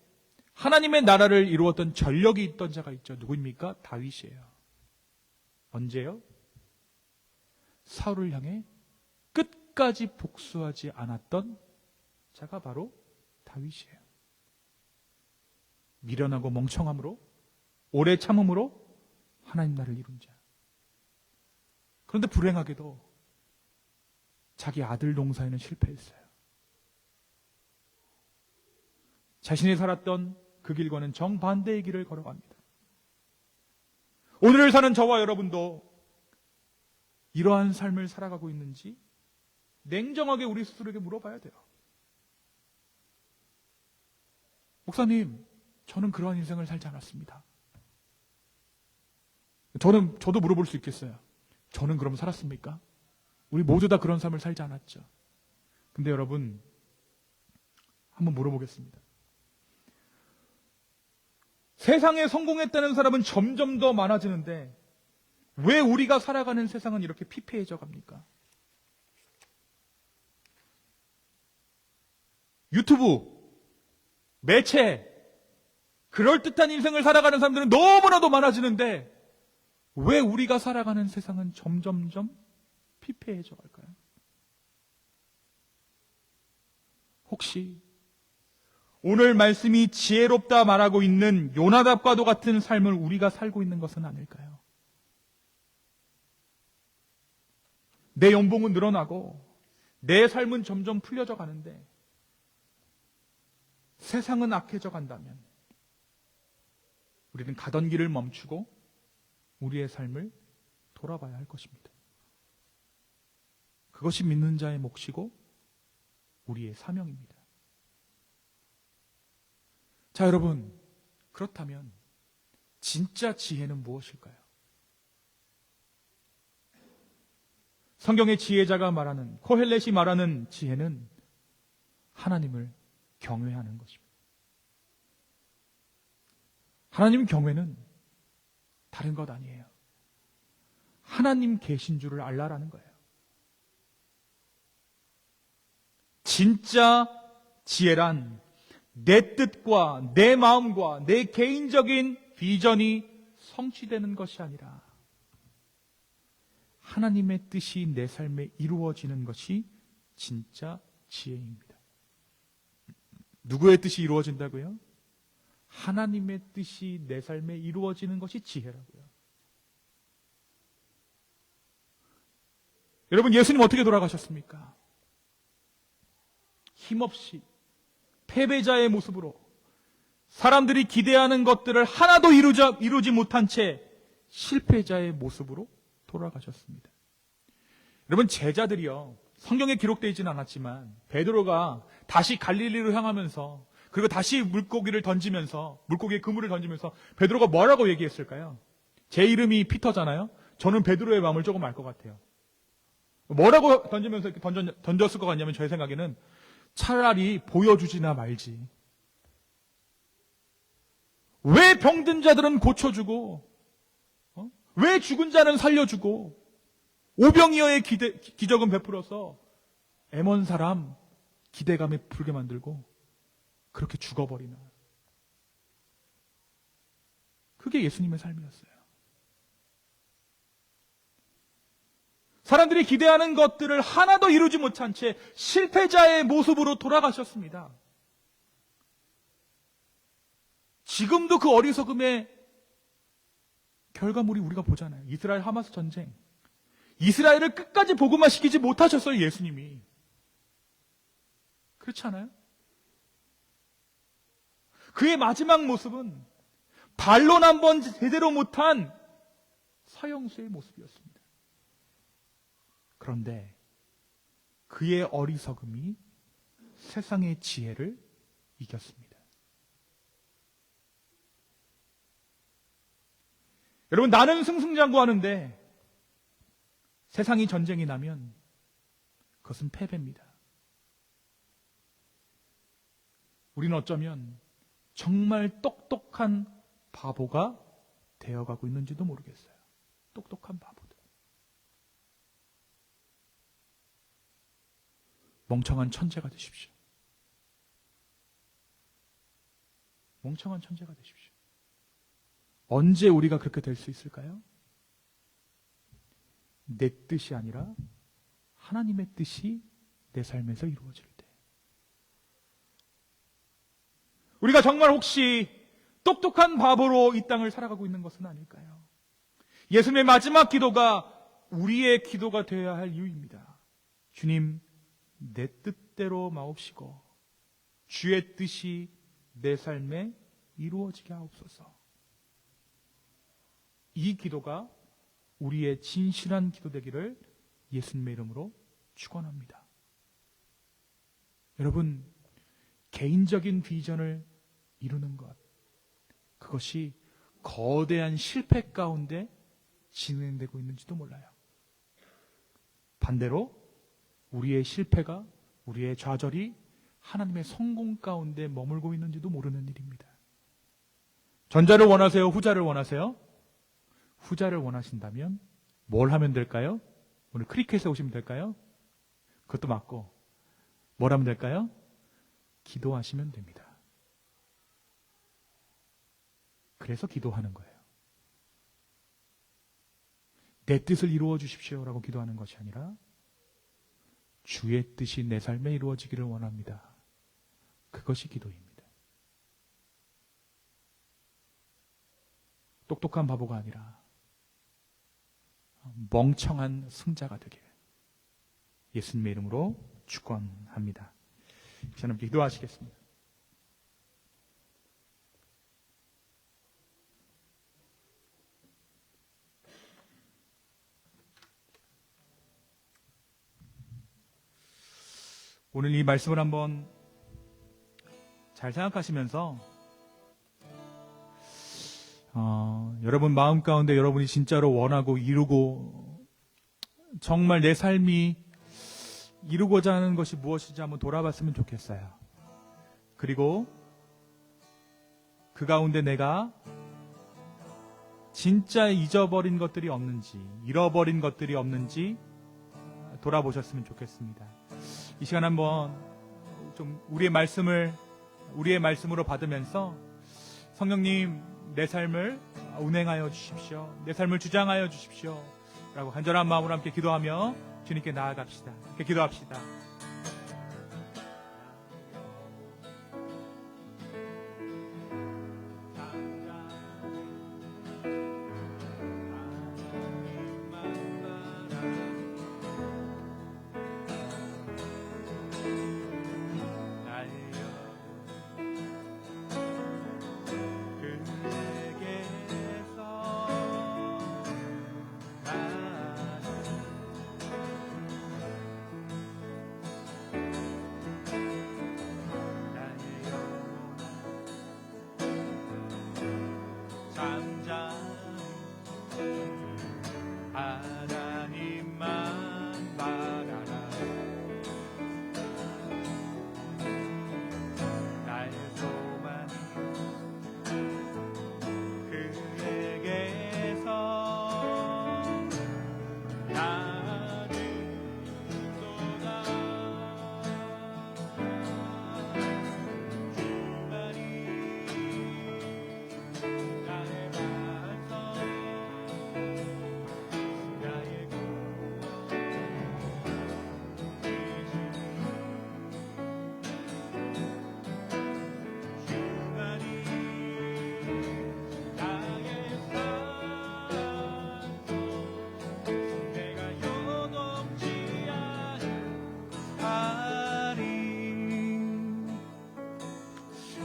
하나님의 나라를 이루었던 전력이 있던 자가 있죠. 누구입니까? 다윗이에요. 언제요? 사울을 향해 끝까지 복수하지 않았던 자가 바로 다윗이에요. 미련하고 멍청함으로, 오래 참음으로 하나님 나라를 이룬 자. 그런데 불행하게도 자기 아들 농사에는 실패했어요. 자신이 살았던 그 길과는 정반대의 길을 걸어갑니다. 오늘을 사는 저와 여러분도 이러한 삶을 살아가고 있는지 냉정하게 우리 스스로에게 물어봐야 돼요. 목사님, 저는 그러한 인생을 살지 않았습니다. 저도 물어볼 수 있겠어요. 저는 그럼 살았습니까? 우리 모두 다 그런 삶을 살지 않았죠. 근데 여러분, 한번 물어보겠습니다. 세상에 성공했다는 사람은 점점 더 많아지는데 왜 우리가 살아가는 세상은 이렇게 피폐해져 갑니까? 유튜브, 매체, 그럴듯한 인생을 살아가는 사람들은 너무나도 많아지는데 왜 우리가 살아가는 세상은 점점점 피폐해져 갈까요? 혹시 오늘 말씀이 지혜롭다 말하고 있는 요나답과도 같은 삶을 우리가 살고 있는 것은 아닐까요? 내 연봉은 늘어나고 내 삶은 점점 풀려져 가는데 세상은 악해져 간다면 우리는 가던 길을 멈추고 우리의 삶을 돌아봐야 할 것입니다. 그것이 믿는 자의 몫이고 우리의 사명입니다. 자, 여러분, 그렇다면 진짜 지혜는 무엇일까요? 성경의 지혜자가 말하는, 코헬렛이 말하는 지혜는 하나님을 경외하는 것입니다. 하나님 경외는 다른 것 아니에요. 하나님 계신 줄을 알라라는 거예요. 진짜 지혜란 내 뜻과 내 마음과 내 개인적인 비전이 성취되는 것이 아니라 하나님의 뜻이 내 삶에 이루어지는 것이 진짜 지혜입니다. 누구의 뜻이 이루어진다고요? 하나님의 뜻이 내 삶에 이루어지는 것이 지혜라고요. 여러분, 예수님 어떻게 돌아가셨습니까? 힘없이 패배자의 모습으로 사람들이 기대하는 것들을 하나도 이루지 못한 채 실패자의 모습으로 돌아가셨습니다. 여러분, 제자들이요, 성경에 기록되어 있지는 않았지만 베드로가 다시 갈릴리로 향하면서 그리고 다시 물고기의 그물을 던지면서 베드로가 뭐라고 얘기했을까요? 제 이름이 피터잖아요. 저는 베드로의 마음을 조금 알 것 같아요. 뭐라고 던지면서 이렇게 던졌을 것 같냐면 제 생각에는 차라리 보여주지나 말지. 왜 병든 자들은 고쳐주고, 왜 죽은 자는 살려주고, 오병이어의 기적은 베풀어서 애먼 사람 기대감에 불게 만들고 그렇게 죽어버리나. 그게 예수님의 삶이었어요. 사람들이 기대하는 것들을 하나도 이루지 못한 채 실패자의 모습으로 돌아가셨습니다. 지금도 그 어리석음의 결과물이 우리가 보잖아요. 이스라엘 하마스 전쟁. 이스라엘을 끝까지 복음화 시키지 못하셨어요, 예수님이. 그렇지 않아요? 그의 마지막 모습은 반론 한번 제대로 못한 서영수의 모습이었습니다. 그런데 그의 어리석음이 세상의 지혜를 이겼습니다. 여러분, 나는 승승장구하는데 세상이 전쟁이 나면 그것은 패배입니다. 우리는 어쩌면 정말 똑똑한 바보가 되어가고 있는지도 모르겠어요. 똑똑한 바보들. 멍청한 천재가 되십시오. 멍청한 천재가 되십시오. 언제 우리가 그렇게 될 수 있을까요? 내 뜻이 아니라 하나님의 뜻이 내 삶에서 이루어질 때. 우리가 정말 혹시 똑똑한 바보로 이 땅을 살아가고 있는 것은 아닐까요? 예수님의 마지막 기도가 우리의 기도가 되어야 할 이유입니다. 주님, 내 뜻대로 마옵시고 주의 뜻이 내 삶에 이루어지게 하옵소서. 이 기도가 우리의 진실한 기도 되기를 예수님의 이름으로 축원합니다. 여러분, 개인적인 비전을 이루는 것, 그것이 거대한 실패 가운데 진행되고 있는지도 몰라요. 반대로 우리의 실패가, 우리의 좌절이 하나님의 성공 가운데 머물고 있는지도 모르는 일입니다. 전자를 원하세요? 후자를 원하세요? 후자를 원하신다면 뭘 하면 될까요? 오늘 크리켓에 오시면 될까요? 그것도 맞고 뭘 하면 될까요? 기도하시면 됩니다. 그래서 기도하는 거예요. 내 뜻을 이루어 주십시오라고 기도하는 것이 아니라 주의 뜻이 내 삶에 이루어지기를 원합니다. 그것이 기도입니다. 똑똑한 바보가 아니라 멍청한 승자가 되길 예수님의 이름으로 축원합니다. 저는 기도하시겠습니다. 오늘 이 말씀을 한번 잘 생각하시면서 여러분 마음 가운데 여러분이 진짜로 원하고 이루고 정말 내 삶이 이루고자 하는 것이 무엇인지 한번 돌아봤으면 좋겠어요. 그리고 그 가운데 내가 진짜 잊어버린 것들이 없는지, 잃어버린 것들이 없는지 돌아보셨으면 좋겠습니다. 이 시간 한번 좀 우리의 말씀으로 받으면서 성령님, 내 삶을 운행하여 주십시오. 내 삶을 주장하여 주십시오. 라고 간절한 마음으로 함께 기도하며 주님께 나아갑시다. 함께 기도합시다.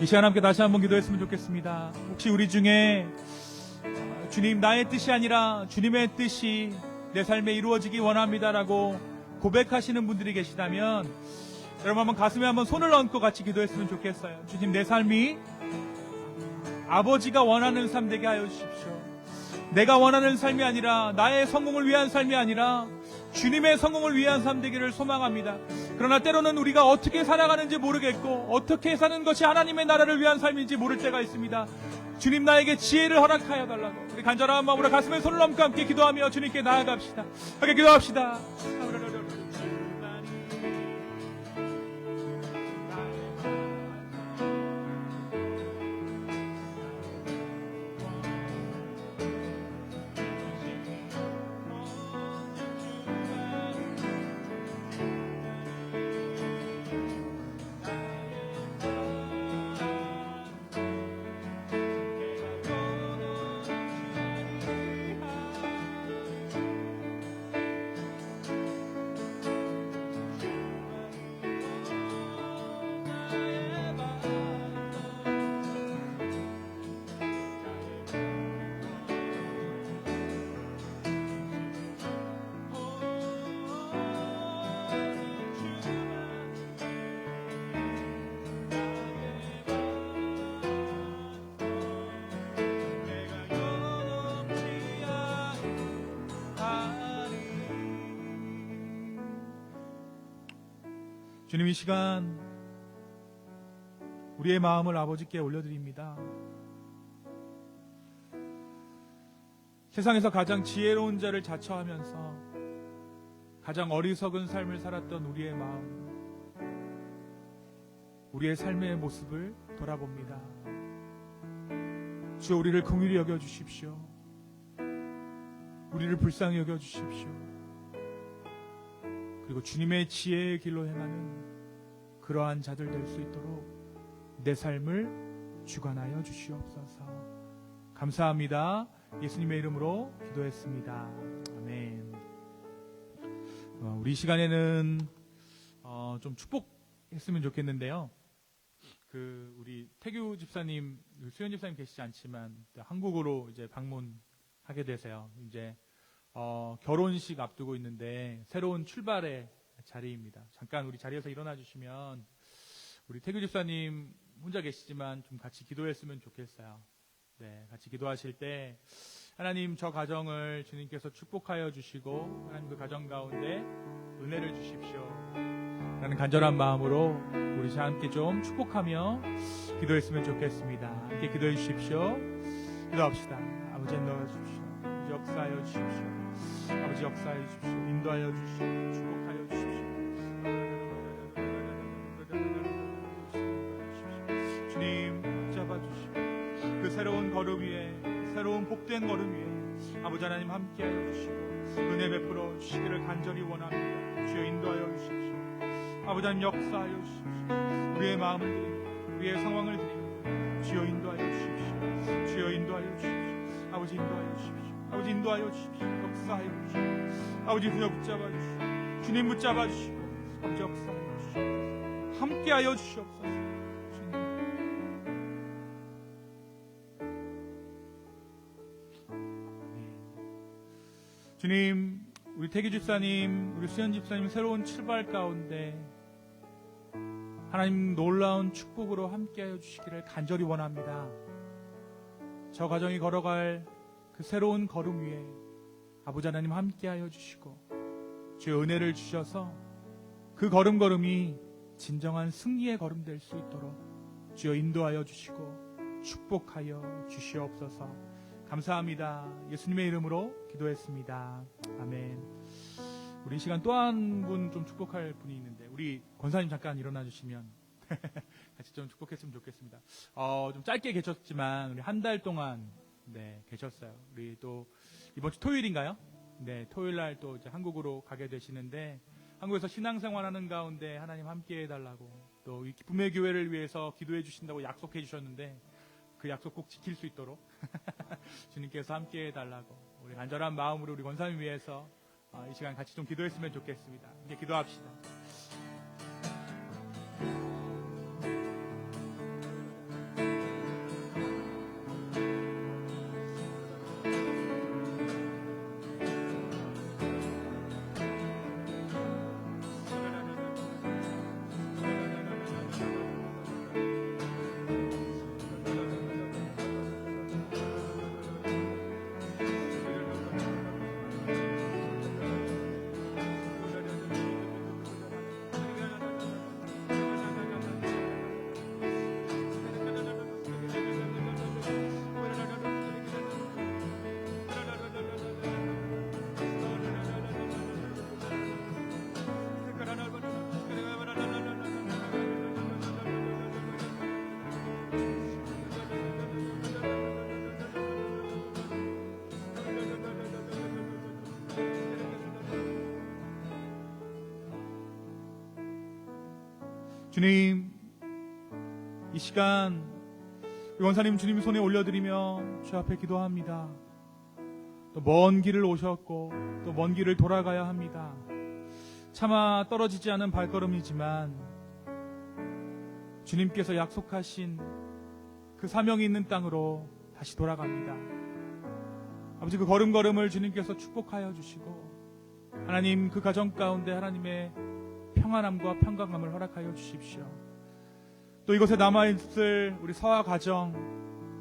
이 시간 함께 다시 한번 기도했으면 좋겠습니다. 혹시 우리 중에 주님, 나의 뜻이 아니라 주님의 뜻이 내 삶에 이루어지기 원합니다라고 고백하시는 분들이 계시다면 여러분 한번 가슴에 한번 손을 얹고 같이 기도했으면 좋겠어요. 주님, 내 삶이 아버지가 원하는 삶 되게 하여 주십시오. 내가 원하는 삶이 아니라, 나의 성공을 위한 삶이 아니라 주님의 성공을 위한 삶 되기를 소망합니다. 그러나 때로는 우리가 어떻게 살아가는지 모르겠고 어떻게 사는 것이 하나님의 나라를 위한 삶인지 모를 때가 있습니다. 주님, 나에게 지혜를 허락하여 달라고 우리 간절한 마음으로 가슴에 손을 얹고 함께 기도하며 주님께 나아갑시다. 함께 기도합시다. 주님, 이 시간 우리의 마음을 아버지께 올려드립니다. 세상에서 가장 지혜로운 자를 자처하면서 가장 어리석은 삶을 살았던 우리의 마음, 우리의 삶의 모습을 돌아봅니다. 주여, 우리를 긍휼히 여겨주십시오. 우리를 불쌍히 여겨주십시오. 그리고 주님의 지혜의 길로 행하는 그러한 자들 될 수 있도록 내 삶을 주관하여 주시옵소서. 감사합니다. 예수님의 이름으로 기도했습니다. 아멘. 우리 시간에는 좀 축복했으면 좋겠는데요. 우리 태규 집사님, 수현 집사님 계시지 않지만 한국으로 이제 방문하게 되세요. 이제 결혼식 앞두고 있는데 새로운 출발의 자리입니다. 잠깐 우리 자리에서 일어나 주시면 우리 태규 집사님 혼자 계시지만 좀 같이 기도했으면 좋겠어요. 네, 같이 기도하실 때 하나님, 저 가정을 주님께서 축복하여 주시고 하나님 그 가정 가운데 은혜를 주십시오 라는 간절한 마음으로 우리 함께 좀 축복하며 기도했으면 좋겠습니다. 함께 기도해 주십시오. 기도합시다. 아버지, 인도하여 주십시오. 아버지, 역사하여 주십시오. 아버지, 역사하여 주십시오. 인도하여 주십시오. 축복하여 주십시오. 주님, 붙잡아 주십시오. 그 새로운 걸음 위에, 새로운 복된 걸음 위에 아버지 하나님 함께하여 주시고 은혜 베풀어 주시기를 간절히 원합니다. 주여, 인도하여 주십시오. 아버지 하나님, 역사하여 주십시오. 우리의 마음을 드립니다. 우리의 상황을 드립니다. 주여, 인도하여 주십시오. 주여, 인도하여 주십시오. 아버지, 인도하여 주십시오. 아버지, 인도하여 주십시오. 역사하여 주십시오. 아버지, 주여 붙잡아 주십시오. 주님 붙잡아 주시고 아버지, 역사하여 주십시오. 함께하여 주시옵소서. 주님, 우리 태기 집사님, 우리 수현 집사님 새로운 출발 가운데 하나님 놀라운 축복으로 함께하여 주시기를 간절히 원합니다. 저 가정이 걸어갈 그 새로운 걸음 위에 아버지 하나님 함께하여 주시고 주의 은혜를 주셔서 그 걸음걸음이 진정한 승리의 걸음 될 수 있도록 주여 인도하여 주시고 축복하여 주시옵소서. 감사합니다. 예수님의 이름으로 기도했습니다. 아멘. 우리 이 시간 또 한 분 좀 축복할 분이 있는데 우리 권사님 잠깐 일어나 주시면 같이 좀 축복했으면 좋겠습니다. 좀 짧게 계셨지만 우리 한 달 동안 계셨어요. 우리 또 이번 주 토요일인가요? 네, 토요일 날 또 이제 한국으로 가게 되시는데 한국에서 신앙생활하는 가운데 하나님 함께 해달라고 또 이 기쁨의 교회를 위해서 기도해 주신다고 약속해 주셨는데 그 약속 꼭 지킬 수 있도록 주님께서 함께 해달라고 우리 간절한 마음으로 우리 권사님 위해서 이 시간 같이 좀 기도했으면 좋겠습니다. 이제 기도합시다. 주님, 이 시간 원사님 주님 손에 올려드리며 주 앞에 기도합니다. 또 먼 길을 오셨고 또 먼 길을 돌아가야 합니다. 차마 떨어지지 않은 발걸음이지만 주님께서 약속하신 그 사명이 있는 땅으로 다시 돌아갑니다. 아버지, 그 걸음걸음을 주님께서 축복하여 주시고 하나님, 그 가정 가운데 하나님의 평안함과 평강함을 허락하여 주십시오. 또 이곳에 남아있을 우리 서아 가정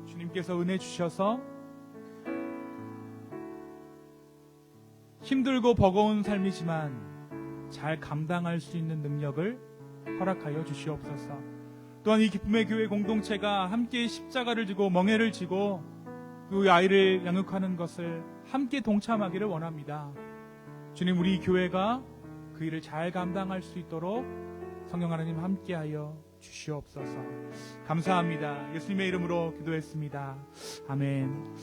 주님께서 은혜 주셔서 힘들고 버거운 삶이지만 잘 감당할 수 있는 능력을 허락하여 주시옵소서. 또한 이 기쁨의 교회 공동체가 함께 십자가를 지고 멍에를 지고 그 아이를 양육하는 것을 함께 동참하기를 원합니다. 주님, 우리 교회가 그 일을 잘 감당할 수 있도록 성령 하나님 함께하여 주시옵소서. 감사합니다. 예수님의 이름으로 기도했습니다. 아멘.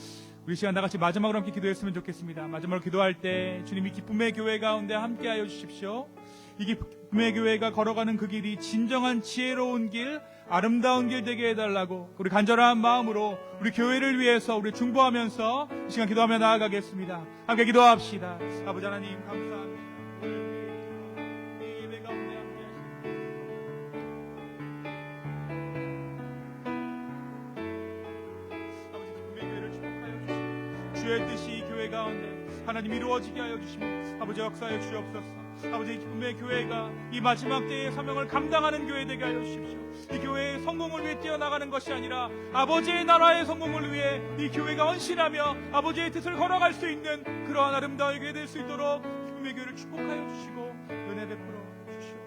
우리 시간 다같이 마지막으로 함께 기도했으면 좋겠습니다. 마지막으로 기도할 때 주님이 기쁨의 교회 가운데 함께하여 주십시오. 이 기쁨의 교회가 걸어가는 그 길이 진정한 지혜로운 길, 아름다운 길 되게 해달라고 우리 간절한 마음으로 우리 교회를 위해서 우리 중보하면서 이 시간 기도하며 나아가겠습니다. 함께 기도합시다. 아버지 하나님, 감사합니다. 우리 예배 가운데 함께 아버지, 기쁨의 교회를 축복하여 주시고 주의 뜻이 이 교회 가운데 하나님 이루어지게 하여 주시고 아버지 역사해 주옵소서. 아버지, 기쁨의 교회가 이 마지막 때의 사명을 감당하는 교회 되게 하여 주십시오. 이 교회의 성공을 위해 뛰어나가는 것이 아니라 아버지의 나라의 성공을 위해 이 교회가 헌신하며 아버지의 뜻을 걸어갈 수 있는 그러한 아름다운 교회 될 수 있도록 기쁨의 교회를 축복하여 주시고 은혜 베풀어 주시옵소서.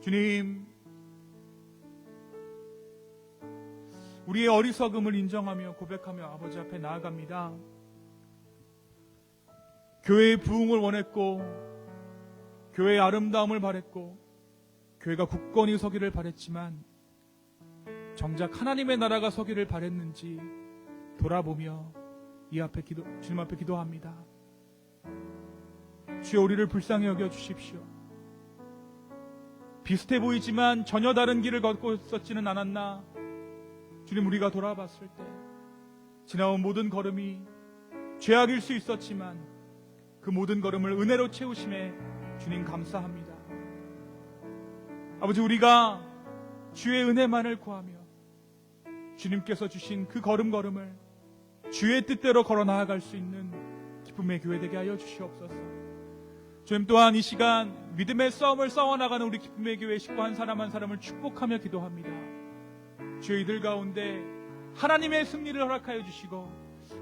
주님, 우리의 어리석음을 인정하며 고백하며 아버지 앞에 나아갑니다. 교회의 부흥을 원했고 교회의 아름다움을 바랬고 교회가 굳건히 서기를 바랬지만 정작 하나님의 나라가 서기를 바랬는지 돌아보며 주님 앞에 기도합니다. 주여, 우리를 불쌍히 여겨 주십시오. 비슷해 보이지만 전혀 다른 길을 걷고 있었지는 않았나. 주님, 우리가 돌아봤을 때 지나온 모든 걸음이 죄악일 수 있었지만 그 모든 걸음을 은혜로 채우심에 주님 감사합니다. 아버지, 우리가 주의 은혜만을 구하며 주님께서 주신 그 걸음걸음을 주의 뜻대로 걸어 나아갈 수 있는 기쁨의 교회 되게 하여 주시옵소서. 주님, 또한 이 시간 믿음의 싸움을 싸워나가는 우리 기쁨의 교회 식구 한 사람 한 사람을 축복하며 기도합니다. 주의 이들 가운데 하나님의 승리를 허락하여 주시고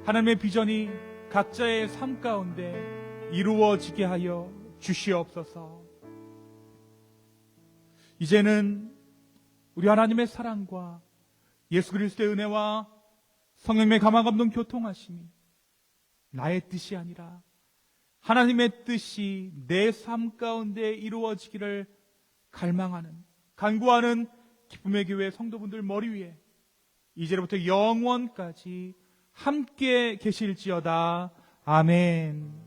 하나님의 비전이 각자의 삶 가운데 이루어지게 하여 주시옵소서. 이제는 우리 하나님의 사랑과 예수 그리스도의 은혜와 성령의 감화 감동 교통하심이 나의 뜻이 아니라 하나님의 뜻이 내 삶 가운데 이루어지기를 갈망하는, 간구하는 기쁨의 교회 성도분들 머리 위에 이제로부터 영원까지 함께 계실지어다. 아멘.